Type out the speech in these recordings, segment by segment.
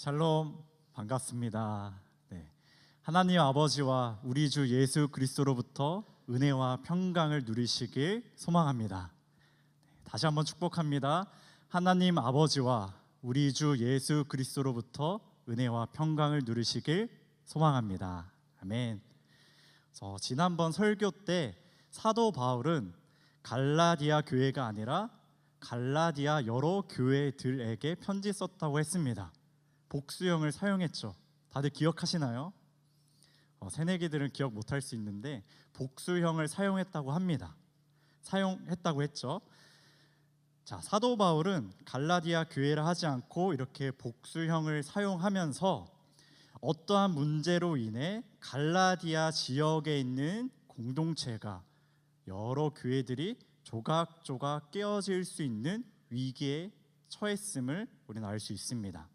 샬롬, 반갑습니다. 네, 하나님 아버지와 우리 주 예수 그리스도로부터 은혜와 평강을 누리시길 소망합니다. 다시 한번 축복합니다. 하나님 아버지와 우리 주 예수 그리스도로부터 은혜와 평강을 누리시길 소망합니다. 아멘. 지난번 설교 때 사도 바울은 갈라디아 교회가 아니라 갈라디아 여러 교회들에게 편지 썼다고 했습니다. 복수형을 사용했죠. 다들 기억하시나요? 새내기들은 기억 못할 수 있는데 복수형을 사용했다고 합니다. 사용했다고 했죠. 자, 사도 바울은 갈라디아 교회를 하지 않고 이렇게 복수형을 사용하면서 어떠한 문제로 인해 갈라디아 지역에 있는 공동체가 여러 교회들이 조각조각 깨어질 수 있는 위기에 처했음을 우리는 알 수 있습니다.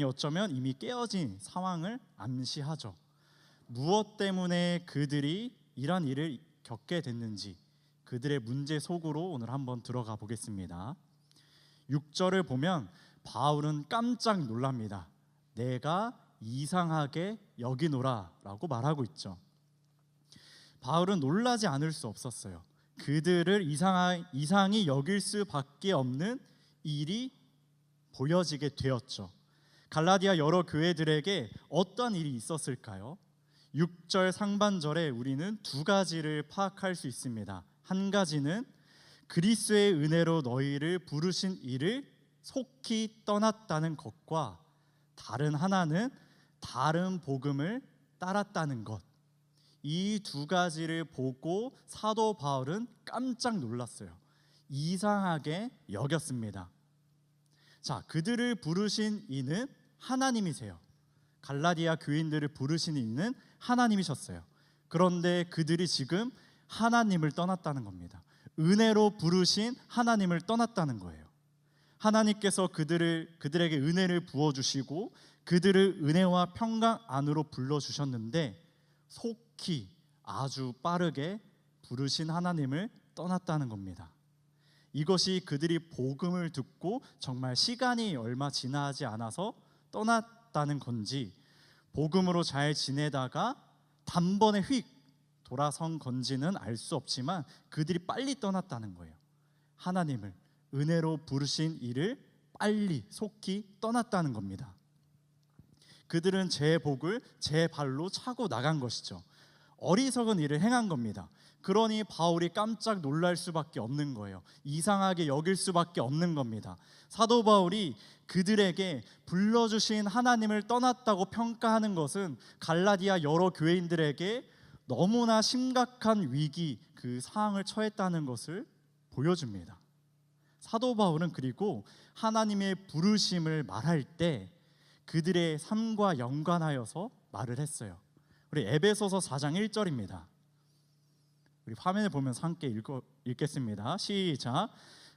어쩌면 이미 깨어진 상황을 암시하죠. 무엇 때문에 그들이 이런 일을 겪게 됐는지 그들의 문제 속으로 오늘 한번 들어가 보겠습니다. 6절을 보면 바울은 깜짝 놀랍니다. 내가 이상하게 여기노라 라고 말하고 있죠. 바울은 놀라지 않을 수 없었어요. 그들을 이상히 여길 수밖에 없는 일이 보여지게 되었죠. 갈라디아 여러 교회들에게 어떤 일이 있었을까요? 6절 상반절에 우리는 두 가지를 파악할 수 있습니다. 한 가지는 그리스도의 은혜로 너희를 부르신 이를 속히 떠났다는 것과 다른 하나는 다른 복음을 따랐다는 것. 이 두 가지를 보고 사도 바울은 깜짝 놀랐어요. 이상하게 여겼습니다. 자, 그들을 부르신 이는 하나님이세요. 갈라디아 교인들을 부르신 이는 하나님이셨어요. 그런데 그들이 지금 하나님을 떠났다는 겁니다. 은혜로 부르신 하나님을 떠났다는 거예요. 하나님께서 그들에게 은혜를 부어주시고 그들을 은혜와 평강 안으로 불러주셨는데 속히 아주 빠르게 부르신 하나님을 떠났다는 겁니다. 이것이 그들이 복음을 듣고 정말 시간이 얼마 지나지 않아서 떠났다는 건지 복음으로 잘 지내다가 단번에 휙 돌아선 건지는 알 수 없지만 그들이 빨리 떠났다는 거예요. 하나님을 은혜로 부르신 이를 빨리 속히 떠났다는 겁니다. 그들은 제 복을 제 발로 차고 나간 것이죠. 어리석은 일을 행한 겁니다. 그러니 바울이 깜짝 놀랄 수밖에 없는 거예요. 이상하게 여길 수밖에 없는 겁니다. 사도 바울이 그들에게 불러주신 하나님을 떠났다고 평가하는 것은 갈라디아 여러 교회인들에게 너무나 심각한 위기, 그 상황을 처했다는 것을 보여줍니다. 사도 바울은 그리고 하나님의 부르심을 말할 때 그들의 삶과 연관하여서 말을 했어요. 우리 에베소서 4장 1절입니다. 우리 화면을 보면서 함께 읽겠습니다. 시작.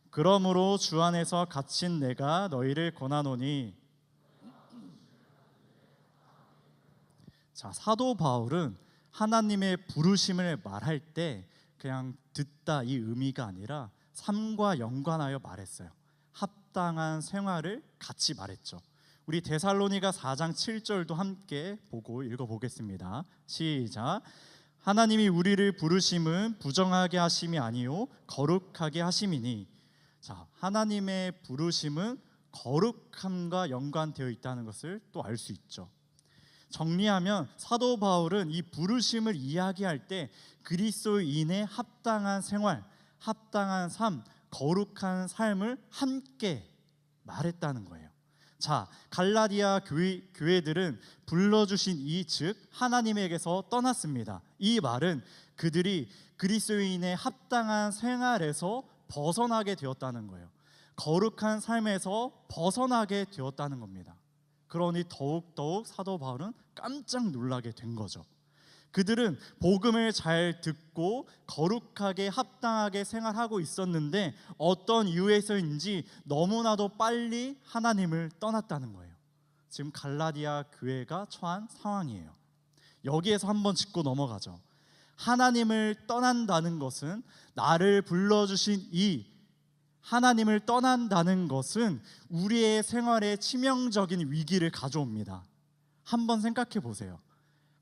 그러므로 주 안에서 갇힌 내가 너희를 권하노니. 자, 사도 바울은 하나님의 부르심을 말할 때 그냥 듣다 이 의미가 아니라 삶과 연관하여 말했어요. 합당한 생활을 같이 말했죠. 우리 데살로니가 4장 7절도 함께 보고 읽어보겠습니다. 시작. 하나님이 우리를 부르심은 부정하게 하심이 아니요 거룩하게 하심이니. 자, 하나님의 부르심은 거룩함과 연관되어 있다는 것을 또 알 수 있죠. 정리하면 사도 바울은 이 부르심을 이야기할 때 그리스도인의 합당한 생활, 합당한 삶, 거룩한 삶을 함께 말했다는 거예요. 자, 갈라디아 교회들은 불러주신 이 즉 하나님에게서 떠났습니다. 이 말은 그들이 그리스도인의 합당한 생활에서 벗어나게 되었다는 거예요. 거룩한 삶에서 벗어나게 되었다는 겁니다. 그러니 더욱더욱 사도 바울은 깜짝 놀라게 된 거죠. 그들은 복음을 잘 듣고 거룩하게 합당하게 생활하고 있었는데 어떤 이유에서인지 너무나도 빨리 하나님을 떠났다는 거예요. 지금 갈라디아 교회가 처한 상황이에요. 여기에서 한번 짚고 넘어가죠. 하나님을 떠난다는 것은 나를 불러주신 이 하나님을 떠난다는 것은 우리의 생활에 치명적인 위기를 가져옵니다. 한번 생각해 보세요.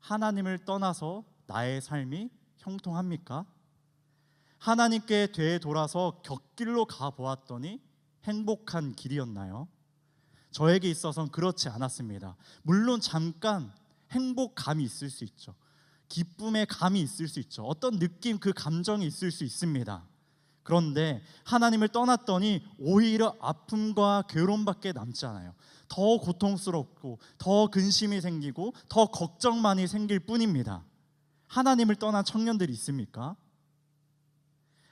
하나님을 떠나서 나의 삶이 형통합니까? 하나님께 되돌아서 곁길로 가보았더니 행복한 길이었나요? 저에게 있어서는 그렇지 않았습니다. 물론 잠깐 행복감이 있을 수 있죠. 기쁨의 감이 있을 수 있죠. 어떤 느낌, 그 감정이 있을 수 있습니다. 그런데 하나님을 떠났더니 오히려 아픔과 괴로움밖에 남지 않아요. 더 고통스럽고 더 근심이 생기고 더 걱정만이 생길 뿐입니다. 하나님을 떠난 청년들이 있습니까?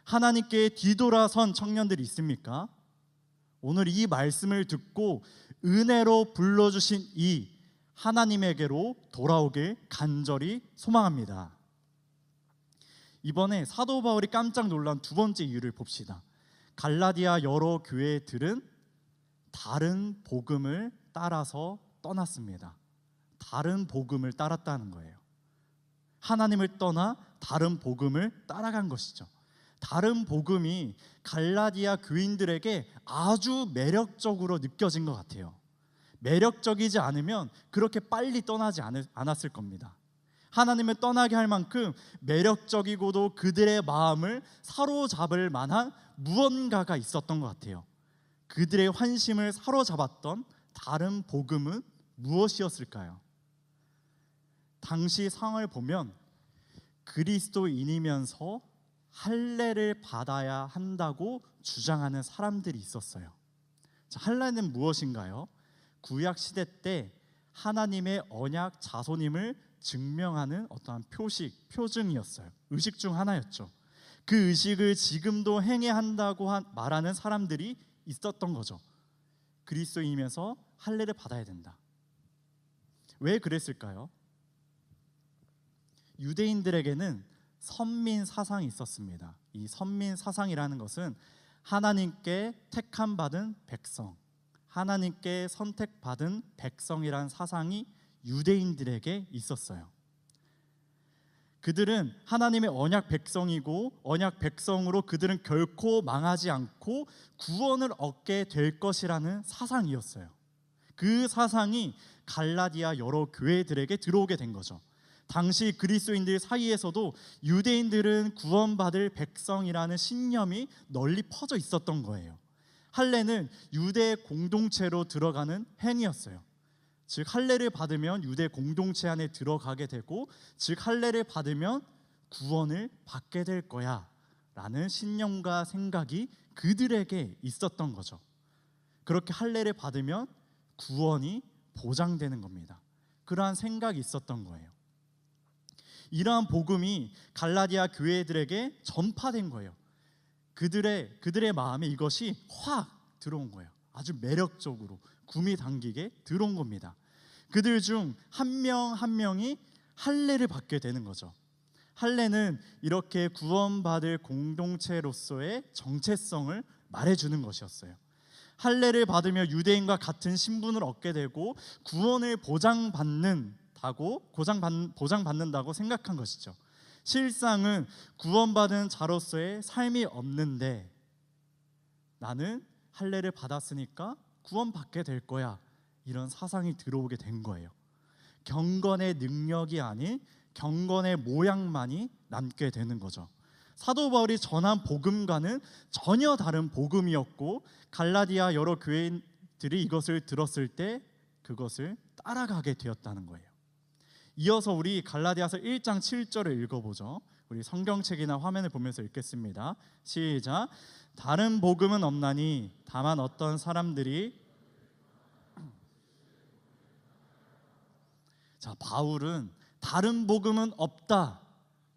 하나님께 뒤돌아선 청년들이 있습니까? 오늘 이 말씀을 듣고 은혜로 불러주신 이 하나님에게로 돌아오길 간절히 소망합니다. 이번에 사도 바울이 깜짝 놀란 두 번째 이유를 봅시다. 갈라디아 여러 교회들은 다른 복음을 따라서 떠났습니다. 다른 복음을 따랐다는 거예요. 하나님을 떠나 다른 복음을 따라간 것이죠. 다른 복음이 갈라디아 교인들에게 아주 매력적으로 느껴진 것 같아요. 매력적이지 않으면 그렇게 빨리 떠나지 않았을 겁니다. 하나님을 떠나게 할 만큼 매력적이고도 그들의 마음을 사로잡을 만한 무언가가 있었던 것 같아요. 그들의 환심을 사로잡았던 다른 복음은 무엇이었을까요? 당시 상황을 보면 그리스도인이면서 할례를 받아야 한다고 주장하는 사람들이 있었어요. 자, 할례는 무엇인가요? 구약 시대 때 하나님의 언약 자손임을 증명하는 어떠한 표식, 표징이었어요. 의식 중 하나였죠. 그 의식을 지금도 행해야 한다고 말하는 사람들이 있었던 거죠. 그리스도인이면서 할례를 받아야 된다. 왜 그랬을까요? 유대인들에게는 선민 사상이 있었습니다. 이 선민 사상이라는 것은 하나님께 택함 받은 백성, 하나님께 선택받은 백성이라는 사상이 유대인들에게 있었어요. 그들은 하나님의 언약 백성이고 언약 백성으로 그들은 결코 망하지 않고 구원을 얻게 될 것이라는 사상이었어요. 그 사상이 갈라디아 여러 교회들에게 들어오게 된 거죠. 당시 그리스도인들 사이에서도 유대인들은 구원받을 백성이라는 신념이 널리 퍼져 있었던 거예요. 할례는 유대 공동체로 들어가는 행위였어요. 즉 할례를 받으면 유대 공동체 안에 들어가게 되고, 즉 할례를 받으면 구원을 받게 될 거야 라는 신념과 생각이 그들에게 있었던 거죠. 그렇게 할례를 받으면 구원이 보장되는 겁니다. 그러한 생각이 있었던 거예요. 이러한 복음이 갈라디아 교회들에게 전파된 거예요. 그들의 마음에 이것이 확 들어온 거예요. 아주 매력적으로 구미 당기게 들어온 겁니다. 그들 중 한 명 한 명이 할례를 받게 되는 거죠. 할례는 이렇게 구원받을 공동체로서의 정체성을 말해주는 것이었어요. 할례를 받으며 유대인과 같은 신분을 얻게 되고 구원을 보장받는다고 생각한 것이죠. 실상은 구원받은 자로서의 삶이 없는데 나는 할례를 받았으니까 구원받게 될 거야, 이런 사상이 들어오게 된 거예요. 경건의 능력이 아닌 경건의 모양만이 남게 되는 거죠. 사도 바울이 전한 복음과는 전혀 다른 복음이었고, 갈라디아 여러 교인들이 이것을 들었을 때 그것을 따라가게 되었다는 거예요. 이어서 우리 갈라디아서 1장 7절을 읽어보죠. 우리 성경책이나 화면을 보면서 읽겠습니다. 시작. 다른 복음은 없나니 다만 어떤 사람들이, 자, 바울은 다른 복음은 없다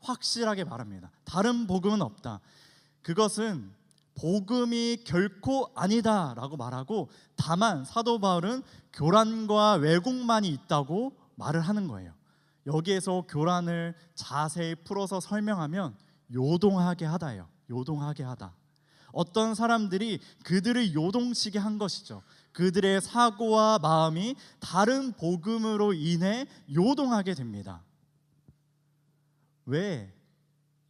확실하게 말합니다. 다른 복음은 없다. 그것은 복음이 결코 아니다 라고 말하고, 다만 사도 바울은 교란과 왜곡만이 있다고 말을 하는 거예요. 여기에서 교란을 자세히 풀어서 설명하면 요동하게 하다예요. 요동하게 하다. 어떤 사람들이 그들을 요동치게 한 것이죠. 그들의 사고와 마음이 다른 복음으로 인해 요동하게 됩니다. 왜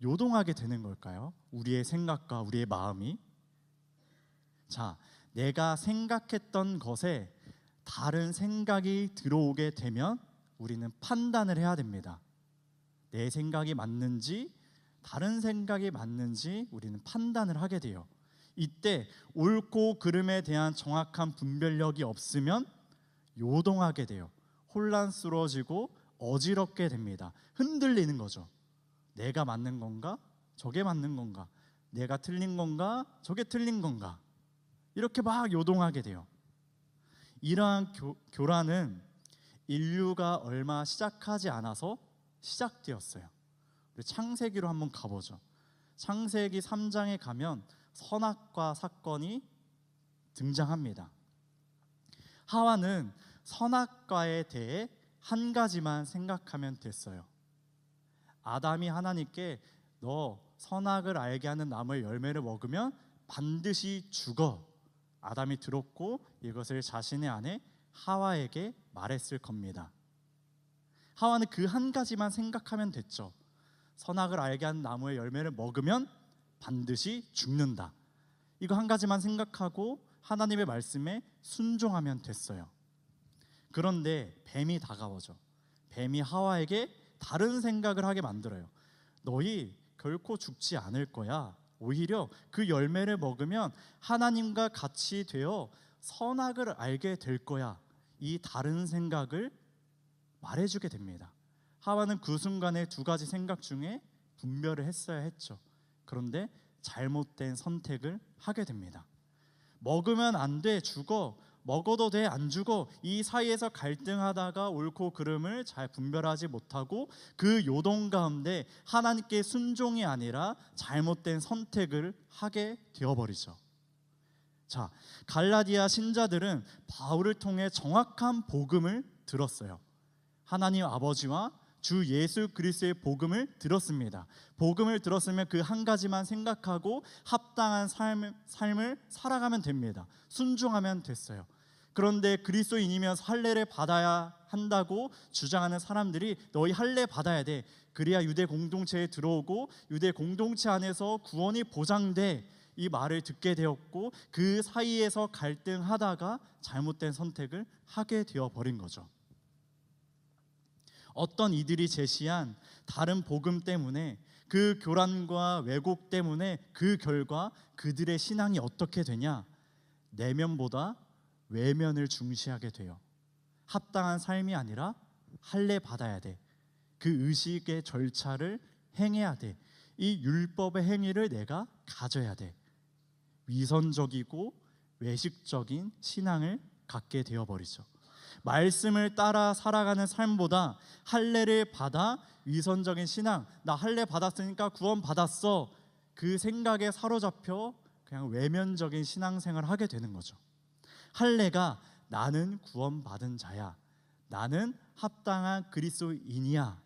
요동하게 되는 걸까요? 우리의 생각과 우리의 마음이 자, 내가 생각했던 것에 다른 생각이 들어오게 되면 우리는 판단을 해야 됩니다. 내 생각이 맞는지 다른 생각이 맞는지 우리는 판단을 하게 돼요. 이때 옳고 그름에 대한 정확한 분별력이 없으면 요동하게 돼요. 혼란스러워지고 어지럽게 됩니다. 흔들리는 거죠. 내가 맞는 건가? 저게 맞는 건가? 내가 틀린 건가? 저게 틀린 건가? 이렇게 막 요동하게 돼요. 이러한 교란은 인류가 얼마 시작하지 않아서 시작되었어요. 우리 창세기로 한번 가보죠. 창세기 3장에 가면 선악과 사건이 등장합니다. 하와는 선악과에 대해 한 가지만 생각하면 됐어요. 아담이 하나님께 너 선악을 알게 하는 나무의 열매를 먹으면 반드시 죽어. 아담이 들었고 이것을 자신의 아내 하와에게 말했을 겁니다. 하와는 그 한 가지만 생각하면 됐죠. 선악을 알게 하는 나무의 열매를 먹으면 반드시 죽는다. 이거 한 가지만 생각하고 하나님의 말씀에 순종하면 됐어요. 그런데 뱀이 다가오죠. 뱀이 하와에게 다른 생각을 하게 만들어요. 너희 결코 죽지 않을 거야. 오히려 그 열매를 먹으면 하나님과 같이 되어 선악을 알게 될 거야. 이 다른 생각을 말해주게 됩니다. 하와는 그 순간에 두 가지 생각 중에 분별을 했어야 했죠. 그런데 잘못된 선택을 하게 됩니다. 먹으면 안 돼, 죽어. 먹어도 돼, 안 죽어. 이 사이에서 갈등하다가 옳고 그름을 잘 분별하지 못하고 그 요동 가운데 하나님께 순종이 아니라 잘못된 선택을 하게 되어버리죠. 자, 갈라디아 신자들은 바울을 통해 정확한 복음을 들었어요. 하나님 아버지와 주 예수 그리스도의 복음을 들었습니다. 복음을 들었으면 그 한 가지만 생각하고 합당한 삶을 살아가면 됩니다. 순종하면 됐어요. 그런데 그리스도인이면서 할례를 받아야 한다고 주장하는 사람들이 너희 할례 받아야 돼. 그래야 유대 공동체에 들어오고 유대 공동체 안에서 구원이 보장돼. 이 말을 듣게 되었고 그 사이에서 갈등하다가 잘못된 선택을 하게 되어버린 거죠. 어떤 이들이 제시한 다른 복음 때문에 그 교란과 왜곡 때문에 그 결과 그들의 신앙이 어떻게 되냐? 내면보다 외면을 중시하게 돼요. 합당한 삶이 아니라 할례 받아야 돼. 그 의식의 절차를 행해야 돼. 이 율법의 행위를 내가 가져야 돼. 위선적이고 외식적인 신앙을 갖게 되어버리죠. 말씀을 따라 살아가는 삶보다 할례를 받아 위선적인 신앙, 나 할례 받았으니까 구원 받았어, 그 생각에 사로잡혀 그냥 외면적인 신앙생활을 하게 되는 거죠. 할례가 나는 구원받은 자야, 나는 합당한 그리스도인이야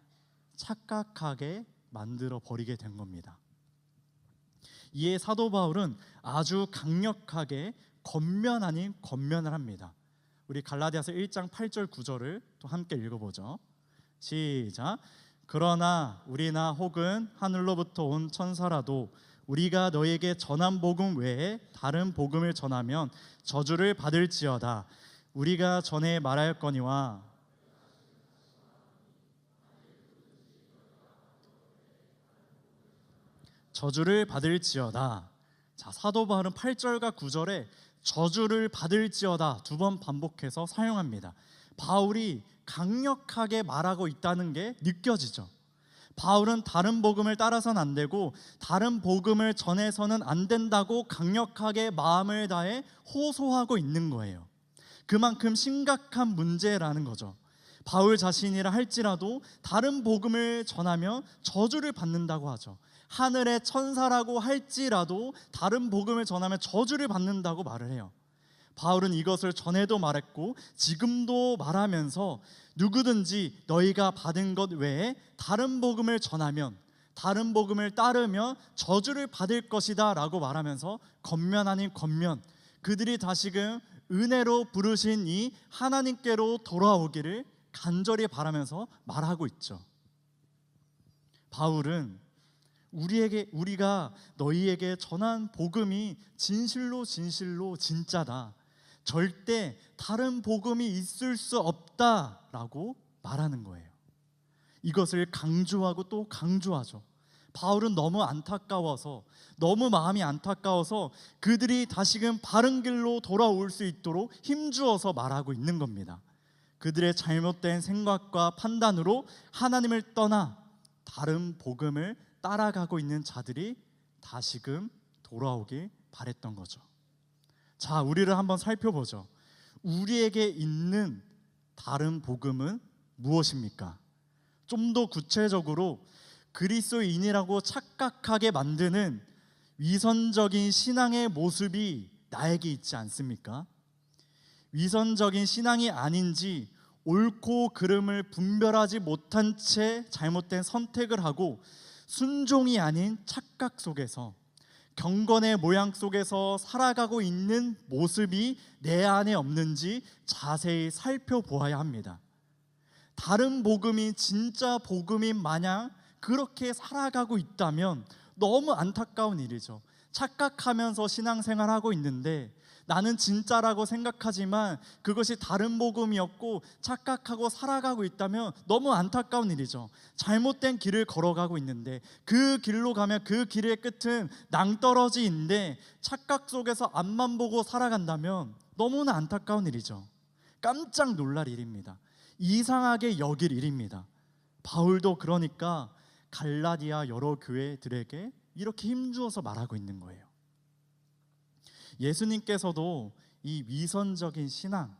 착각하게 만들어 버리게 된 겁니다. 이에 사도 바울은 아주 강력하게 겉면 아닌 겉면을 합니다. 우리 갈라디아서 1장 8절 9절을 또 함께 읽어보죠. 시작. 그러나 우리나 혹은 하늘로부터 온 천사라도 우리가 너에게 전한 복음 외에 다른 복음을 전하면 저주를 받을지어다. 우리가 전에 말하였거니와 저주를 받을지어다. 자, 사도 바울은 8절과 9절에 저주를 받을지어다 두 번 반복해서 사용합니다. 바울이 강력하게 말하고 있다는 게 느껴지죠. 바울은 다른 복음을 따라서는 안 되고 다른 복음을 전해서는 안 된다고 강력하게 마음을 다해 호소하고 있는 거예요. 그만큼 심각한 문제라는 거죠. 바울 자신이라 할지라도 다른 복음을 전하면 저주를 받는다고 하죠. 하늘의 천사라고 할지라도 다른 복음을 전하면 저주를 받는다고 말을 해요. 바울은 이것을 전에도 말했고 지금도 말하면서 누구든지 너희가 받은 것 외에 다른 복음을 전하면, 다른 복음을 따르면 저주를 받을 것이다 라고 말하면서 겉면 아닌 겉면, 그들이 다시금 은혜로 부르신 이 하나님께로 돌아오기를 간절히 바라면서 말하고 있죠. 바울은 우리가 너희에게 전한 복음이 진실로 진실로 진짜다. 절대 다른 복음이 있을 수 없다라고 말하는 거예요. 이것을 강조하고 또 강조하죠. 바울은 너무 안타까워서, 너무 마음이 안타까워서 그들이 다시금 바른 길로 돌아올 수 있도록 힘주어서 말하고 있는 겁니다. 그들의 잘못된 생각과 판단으로 하나님을 떠나 다른 복음을 따라가고 있는 자들이 다시금 돌아오길 바랬던 거죠. 자, 우리를 한번 살펴보죠. 우리에게 있는 다른 복음은 무엇입니까? 좀 더 구체적으로 그리스도인이라고 착각하게 만드는 위선적인 신앙의 모습이 나에게 있지 않습니까? 위선적인 신앙이 아닌지 옳고 그름을 분별하지 못한 채 잘못된 선택을 하고 순종이 아닌 착각 속에서, 경건의 모양 속에서 살아가고 있는 모습이 내 안에 없는지 자세히 살펴보아야 합니다. 다른 복음이 진짜 복음인 마냥 그렇게 살아가고 있다면 너무 안타까운 일이죠. 착각하면서 신앙생활하고 있는데 나는 진짜라고 생각하지만 그것이 다른 복음이었고 착각하고 살아가고 있다면 너무 안타까운 일이죠. 잘못된 길을 걸어가고 있는데 그 길로 가면 그 길의 끝은 낭떠러지인데 착각 속에서 앞만 보고 살아간다면 너무나 안타까운 일이죠. 깜짝 놀랄 일입니다. 이상하게 여길 일입니다. 바울도 그러니까 갈라디아 여러 교회들에게 이렇게 힘주어서 말하고 있는 거예요. 예수님께서도 이 위선적인 신앙,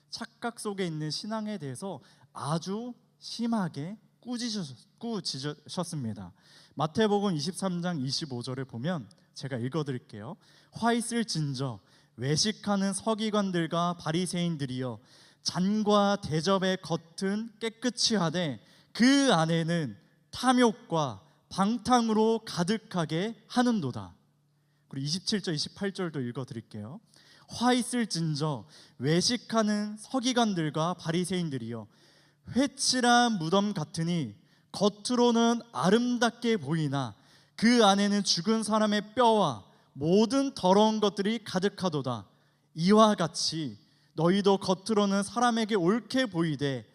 착각 속에 있는 신앙에 대해서 아주 심하게 꾸짖으셨습니다. 마태복음 23장 25절을 보면 제가 읽어드릴게요. 화 있을진저 외식하는 서기관들과 바리새인들이여, 잔과 대접의 겉은 깨끗이 하되 그 안에는 탐욕과 방탕으로 가득하게 하는도다. 그리고 27절 28절도 읽어드릴게요. 화 있을진저 외식하는 서기관들과 바리새인들이여, 회칠한 무덤 같으니 겉으로는 아름답게 보이나 그 안에는 죽은 사람의 뼈와 모든 더러운 것들이 가득하도다. 이와 같이 너희도 겉으로는 사람에게 옳게 보이되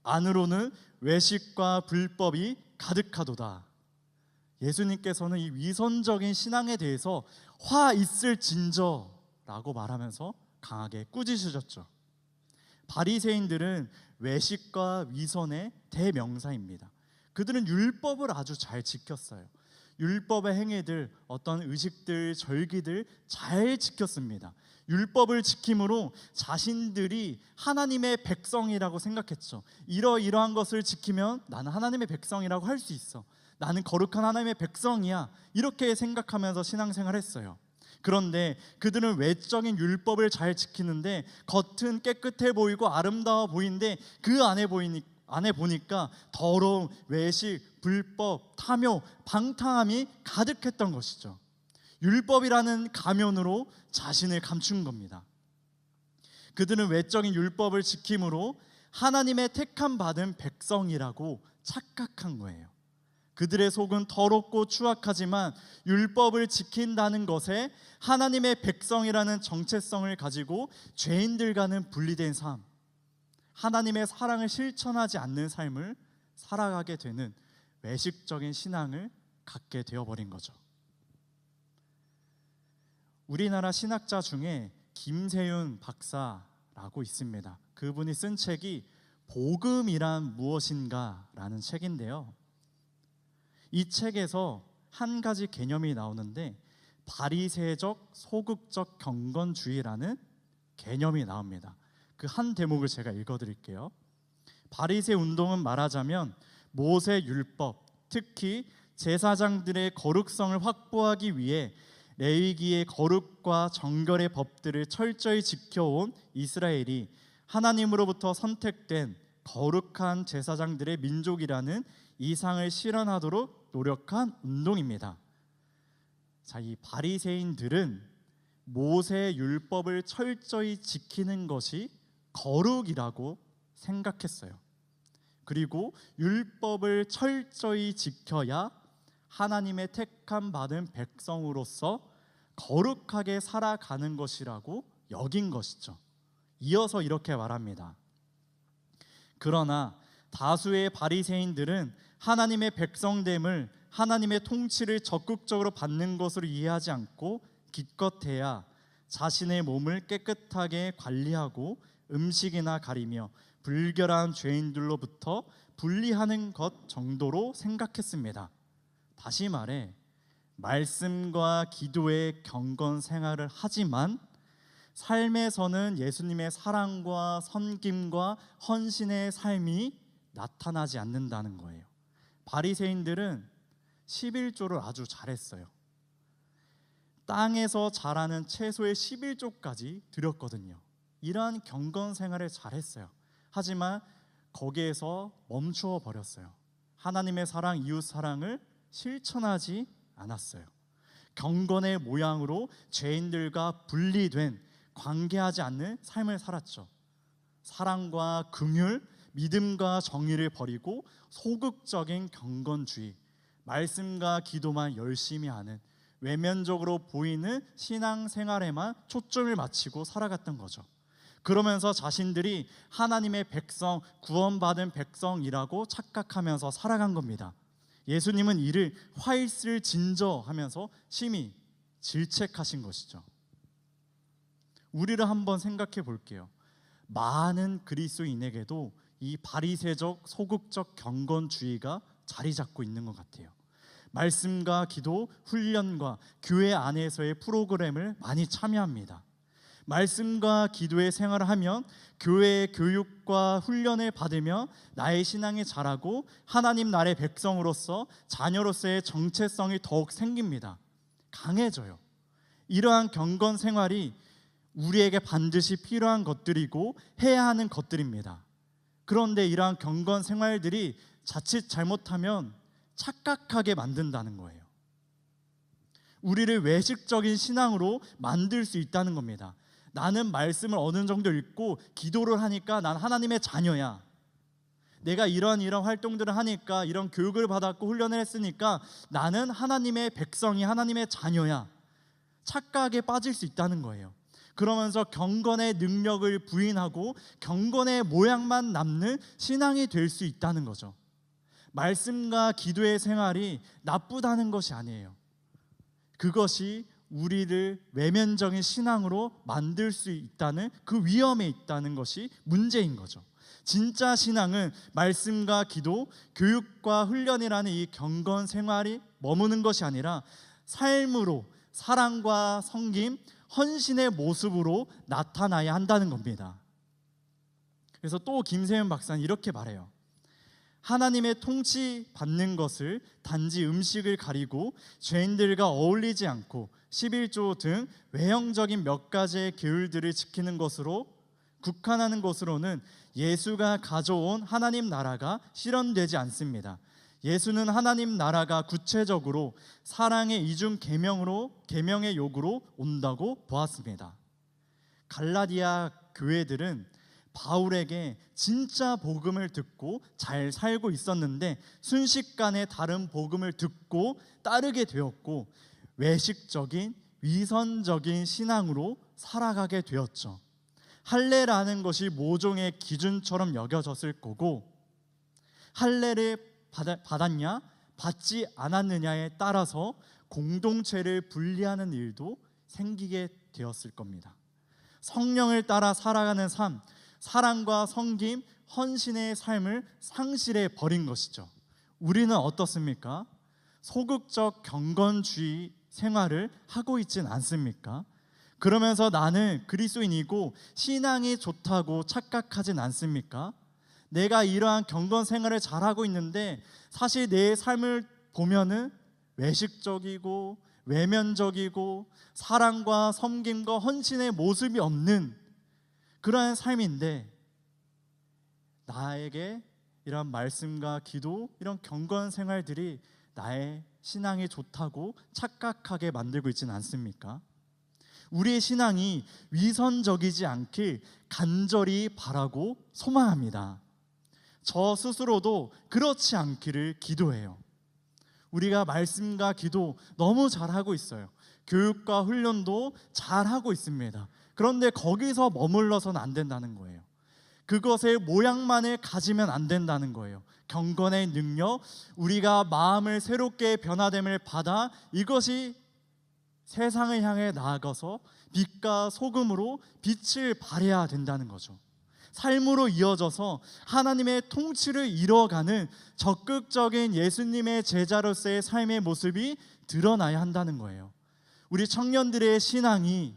안으로는 외식과 불법이 가득하도다. 예수님께서는 이 위선적인 신앙에 대해서 화 있을진저라고 말하면서 강하게 꾸짖으셨죠. 바리새인들은 외식과 위선의 대명사입니다. 그들은 율법을 아주 잘 지켰어요. 율법의 행위들, 어떤 의식들, 절기들 잘 지켰습니다. 율법을 지킴으로 자신들이 하나님의 백성이라고 생각했죠. 이러이러한 것을 지키면 나는 하나님의 백성이라고 할 수 있어. 나는 거룩한 하나님의 백성이야. 이렇게 생각하면서 신앙생활했어요. 그런데 그들은 외적인 율법을 잘 지키는데 겉은 깨끗해 보이고 아름다워 보이는데 그 안에 보니까 더러움, 외식, 불법, 탐욕, 방탕함이 가득했던 것이죠. 율법이라는 가면으로 자신을 감춘 겁니다. 그들은 외적인 율법을 지킴으로 하나님의 택함 받은 백성이라고 착각한 거예요. 그들의 속은 더럽고 추악하지만 율법을 지킨다는 것에 하나님의 백성이라는 정체성을 가지고 죄인들과는 분리된 삶, 하나님의 사랑을 실천하지 않는 삶을 살아가게 되는 외식적인 신앙을 갖게 되어버린 거죠. 우리나라 신학자 중에 김세윤 박사라고 있습니다. 그분이 쓴 책이 복음이란 무엇인가 라는 책인데요, 이 책에서 한 가지 개념이 나오는데 바리새적 소극적 경건주의라는 개념이 나옵니다. 그 한 대목을 제가 읽어드릴게요. 바리새 운동은 말하자면 모세 율법, 특히 제사장들의 거룩성을 확보하기 위해 레위기의 거룩과 정결의 법들을 철저히 지켜온 이스라엘이 하나님으로부터 선택된 거룩한 제사장들의 민족이라는 이상을 실현하도록 노력한 운동입니다. 자, 이 바리새인들은 모세 율법을 철저히 지키는 것이 거룩이라고 생각했어요. 그리고 율법을 철저히 지켜야 하나님의 택함 받은 백성으로서 거룩하게 살아가는 것이라고 여긴 것이죠. 이어서 이렇게 말합니다. 그러나 다수의 바리새인들은 하나님의 백성됨을 하나님의 통치를 적극적으로 받는 것으로 이해하지 않고 기껏해야 자신의 몸을 깨끗하게 관리하고 음식이나 가리며 불결한 죄인들로부터 분리하는 것 정도로 생각했습니다. 다시 말해 말씀과 기도의 경건 생활을 하지만 삶에서는 예수님의 사랑과 섬김과 헌신의 삶이 나타나지 않는다는 거예요. 바리새인들은 11조를 아주 잘했어요. 땅에서 자라는 채소의 11조까지 드렸거든요. 이러한 경건 생활을 잘했어요. 하지만 거기에서 멈추어 버렸어요. 하나님의 사랑, 이웃 사랑을 실천하지 않았어요. 경건의 모양으로 죄인들과 분리된, 관계하지 않는 삶을 살았죠. 사랑과 긍휼, 믿음과 정의를 버리고 소극적인 경건주의, 말씀과 기도만 열심히 하는 외면적으로 보이는 신앙생활에만 초점을 맞추고 살아갔던 거죠. 그러면서 자신들이 하나님의 백성, 구원받은 백성이라고 착각하면서 살아간 겁니다. 예수님은 이를 화일슬진저하면서 심히 질책하신 것이죠. 우리를 한번 생각해 볼게요. 많은 그리스도인에게도 이 바리새적 소극적 경건주의가 자리 잡고 있는 것 같아요. 말씀과 기도, 훈련과 교회 안에서의 프로그램을 많이 참여합니다. 말씀과 기도의 생활을 하면 교회의 교육과 훈련을 받으며 나의 신앙이 자라고 하나님 나라의 백성으로서 자녀로서의 정체성이 더욱 생깁니다. 강해져요. 이러한 경건 생활이 우리에게 반드시 필요한 것들이고 해야 하는 것들입니다. 그런데 이러한 경건 생활들이 자칫 잘못하면 착각하게 만든다는 거예요. 우리를 외식적인 신앙으로 만들 수 있다는 겁니다. 나는 말씀을 어느 정도 읽고 기도를 하니까 난 하나님의 자녀야. 내가 이런 활동들을 하니까, 이런 교육을 받았고 훈련을 했으니까 나는 하나님의 백성이, 하나님의 자녀야. 착각에 빠질 수 있다는 거예요. 그러면서 경건의 능력을 부인하고 경건의 모양만 남는 신앙이 될 수 있다는 거죠. 말씀과 기도의 생활이 나쁘다는 것이 아니에요. 그것이 우리를 외면적인 신앙으로 만들 수 있다는 그 위험에 있다는 것이 문제인 거죠. 진짜 신앙은 말씀과 기도, 교육과 훈련이라는 이 경건 생활이 머무는 것이 아니라 삶으로, 사랑과 섬김, 헌신의 모습으로 나타나야 한다는 겁니다. 그래서 또 김세윤 박사는 이렇게 말해요. 하나님의 통치 받는 것을 단지 음식을 가리고 죄인들과 어울리지 않고 11조 등 외형적인 몇 가지의 계율들을 지키는 것으로 국한하는 것으로는 예수가 가져온 하나님 나라가 실현되지 않습니다. 예수는 하나님 나라가 구체적으로 사랑의 이중 계명의 요구로 온다고 보았습니다. 갈라디아 교회들은 바울에게 진짜 복음을 듣고 잘 살고 있었는데 순식간에 다른 복음을 듣고 따르게 되었고 외식적인 위선적인 신앙으로 살아가게 되었죠. 할례라는 것이 모종의 기준처럼 여겨졌을 거고 할례를 받았냐 받지 않았느냐에 따라서 공동체를 분리하는 일도 생기게 되었을 겁니다. 성령을 따라 살아가는 삶, 사랑과 섬김, 헌신의 삶을 상실해 버린 것이죠. 우리는 어떻습니까? 소극적 경건주의 생활을 하고 있진 않습니까? 그러면서 나는 그리스도인이고 신앙이 좋다고 착각하진 않습니까? 내가 이러한 경건 생활을 잘하고 있는데 사실 내 삶을 보면은 외식적이고 외면적이고 사랑과 섬김과 헌신의 모습이 없는 그러한 삶인데 나에게 이런 말씀과 기도, 이런 경건 생활들이 나의 신앙이 좋다고 착각하게 만들고 있지는 않습니까? 우리의 신앙이 위선적이지 않길 간절히 바라고 소망합니다. 저 스스로도 그렇지 않기를 기도해요. 우리가 말씀과 기도 너무 잘하고 있어요. 교육과 훈련도 잘하고 있습니다. 그런데 거기서 머물러서는 안 된다는 거예요. 그것의 모양만을 가지면 안 된다는 거예요. 경건의 능력, 우리가 마음을 새롭게 변화됨을 받아 이것이 세상을 향해 나아가서 빛과 소금으로 빛을 발해야 된다는 거죠. 삶으로 이어져서 하나님의 통치를 이뤄가는 적극적인 예수님의 제자로서의 삶의 모습이 드러나야 한다는 거예요. 우리 청년들의 신앙이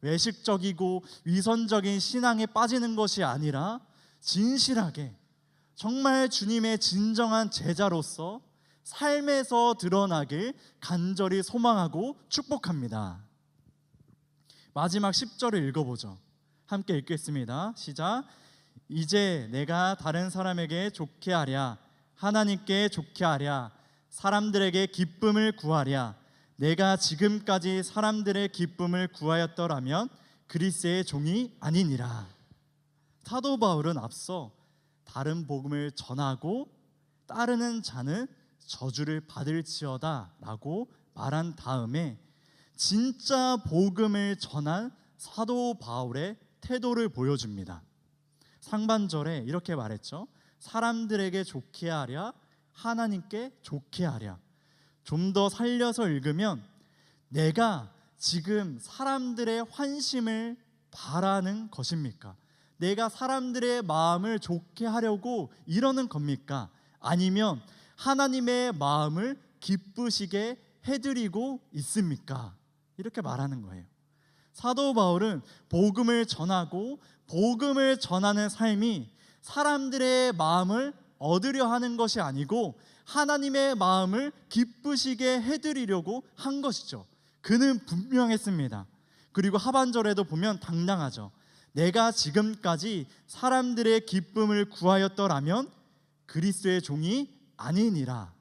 외식적이고 위선적인 신앙에 빠지는 것이 아니라 진실하게 정말 주님의 진정한 제자로서 삶에서 드러나길 간절히 소망하고 축복합니다. 마지막 10절을 읽어보죠. 함께 읽겠습니다. 시작. 이제 내가 다른 사람에게 좋게 하랴, 하나님께 좋게 하랴, 사람들에게 기쁨을 구하랴. 내가 지금까지 사람들의 기쁨을 구하였더라면 그리스의 종이 아니니라. 사도 바울은 앞서 다른 복음을 전하고 따르는 자는 저주를 받을지어다 라고 말한 다음에 진짜 복음을 전한 사도 바울의 태도를 보여줍니다. 상반절에 이렇게 말했죠. 사람들에게 좋게 하랴, 하나님께 좋게 하랴. 좀 더 살려서 읽으면 내가 지금 사람들의 환심을 바라는 것입니까? 내가 사람들의 마음을 좋게 하려고 이러는 겁니까? 아니면 하나님의 마음을 기쁘시게 해드리고 있습니까? 이렇게 말하는 거예요. 사도 바울은 복음을 전하고 복음을 전하는 삶이 사람들의 마음을 얻으려 하는 것이 아니고 하나님의 마음을 기쁘시게 해드리려고 한 것이죠. 그는 분명했습니다. 그리고 하반절에도 보면 당당하죠. 내가 지금까지 사람들의 기쁨을 구하였더라면 그리스도의 종이 아니니라.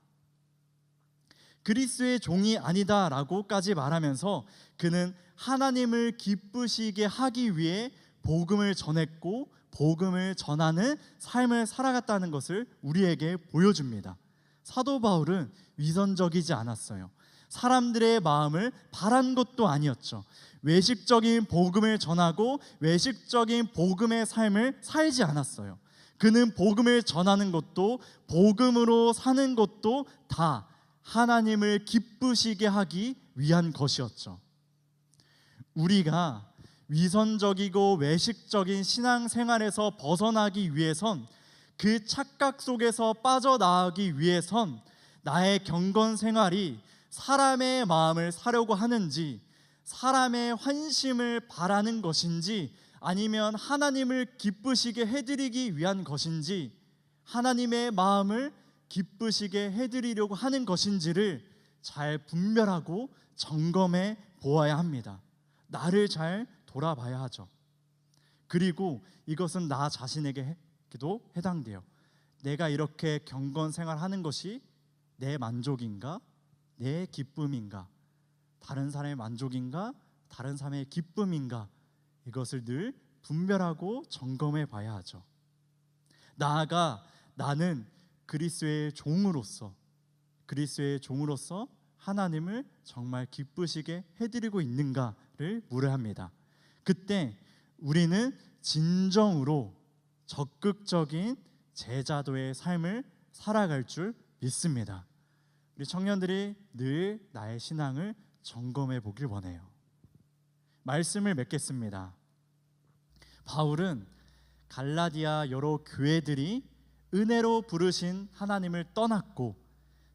그리스도의 종이 아니다라고까지 말하면서 그는 하나님을 기쁘시게 하기 위해 복음을 전했고 복음을 전하는 삶을 살아갔다는 것을 우리에게 보여줍니다. 사도 바울은 위선적이지 않았어요. 사람들의 마음을 바란 것도 아니었죠. 외식적인 복음을 전하고 외식적인 복음의 삶을 살지 않았어요. 그는 복음을 전하는 것도 복음으로 사는 것도 다 하나님을 기쁘시게 하기 위한 것이었죠. 우리가 위선적이고 외식적인 신앙생활에서 벗어나기 위해선 그 착각 속에서 빠져나가기 위해선 나의 경건 생활이 사람의 마음을 사려고 하는지 사람의 환심을 바라는 것인지 아니면 하나님을 기쁘시게 해드리기 위한 것인지 하나님의 마음을 기쁘시게 해드리려고 하는 것인지를 잘 분별하고 점검해 보아야 합니다. 나를 잘 돌아봐야 하죠. 그리고 이것은 나 자신에게도 해당돼요. 내가 이렇게 경건 생활하는 것이 내 만족인가? 내 기쁨인가? 다른 사람의 만족인가? 다른 사람의 기쁨인가? 이것을 늘 분별하고 점검해 봐야 하죠. 나아가 나는 그리스도의 종으로서 하나님을 정말 기쁘시게 해드리고 있는가를 물어야 합니다. 그때 우리는 진정으로 적극적인 제자도의 삶을 살아갈 줄 믿습니다. 우리 청년들이 늘 나의 신앙을 점검해 보길 원해요. 말씀을 맺겠습니다. 바울은 갈라디아 여러 교회들이 은혜로 부르신 하나님을 떠났고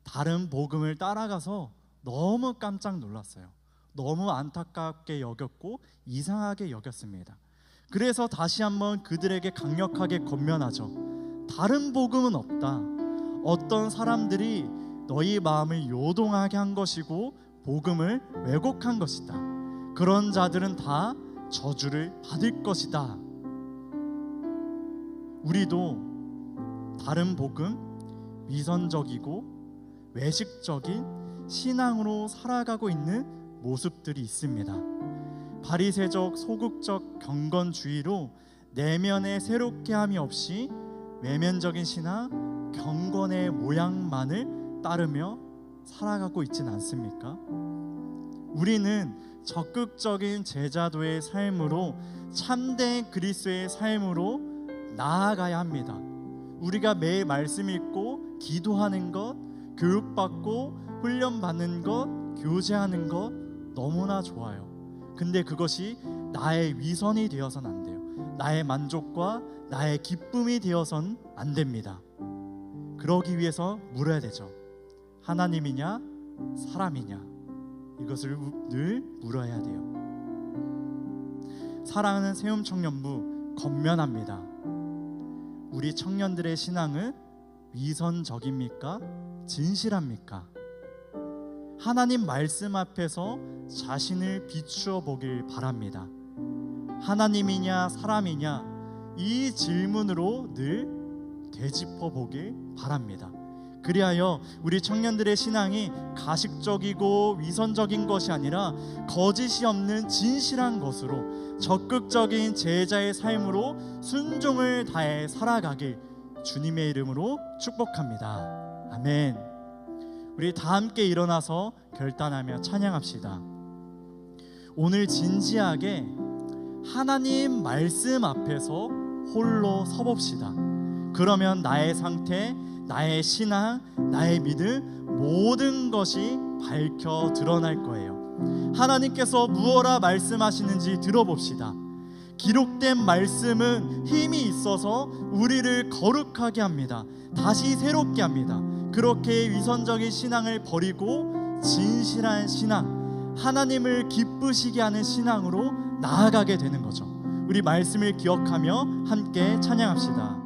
다른 복음을 따라가서 너무 깜짝 놀랐어요. 너무 안타깝게 여겼고 이상하게 여겼습니다. 그래서 다시 한번 그들에게 강력하게 권면하죠. 다른 복음은 없다. 어떤 사람들이 너희 마음을 요동하게 한 것이고 복음을 왜곡한 것이다. 그런 자들은 다 저주를 받을 것이다. 우리도 다른 복음, 위선적이고 외식적인 신앙으로 살아가고 있는 모습들이 있습니다. 바리새적 소극적 경건주의로 내면의 새롭게 함이 없이 외면적인 신앙, 경건의 모양만을 따르며 살아가고 있진 않습니까? 우리는 적극적인 제자도의 삶으로 참된 그리스도의 삶으로 나아가야 합니다. 우리가 매일 말씀 읽고 기도하는 것, 교육받고 훈련받는 것, 교제하는 것 너무나 좋아요. 근데 그것이 나의 위선이 되어서는 안 돼요. 나의 만족과 나의 기쁨이 되어서는 안 됩니다. 그러기 위해서 물어야 되죠. 하나님이냐 사람이냐, 이것을 늘 물어야 돼요. 사랑하는 세움청년부, 건면합니다. 우리 청년들의 신앙은 위선적입니까? 진실합니까? 하나님 말씀 앞에서 자신을 비추어 보길 바랍니다. 하나님이냐 사람이냐, 이 질문으로 늘 되짚어 보길 바랍니다. 그리하여 우리 청년들의 신앙이 가식적이고 위선적인 것이 아니라 거짓이 없는 진실한 것으로 적극적인 제자의 삶으로 순종을 다해 살아가길 주님의 이름으로 축복합니다. 아멘. 우리 다 함께 일어나서 결단하며 찬양합시다. 오늘 진지하게 하나님 말씀 앞에서 홀로 서봅시다. 그러면 나의 상태, 나의 신앙, 나의 믿음, 모든 것이 밝혀 드러날 거예요. 하나님께서 무엇라 말씀하시는지 들어봅시다. 기록된 말씀은 힘이 있어서 우리를 거룩하게 합니다. 다시 새롭게 합니다. 그렇게 위선적인 신앙을 버리고 진실한 신앙, 하나님을 기쁘시게 하는 신앙으로 나아가게 되는 거죠. 우리 말씀을 기억하며 함께 찬양합시다.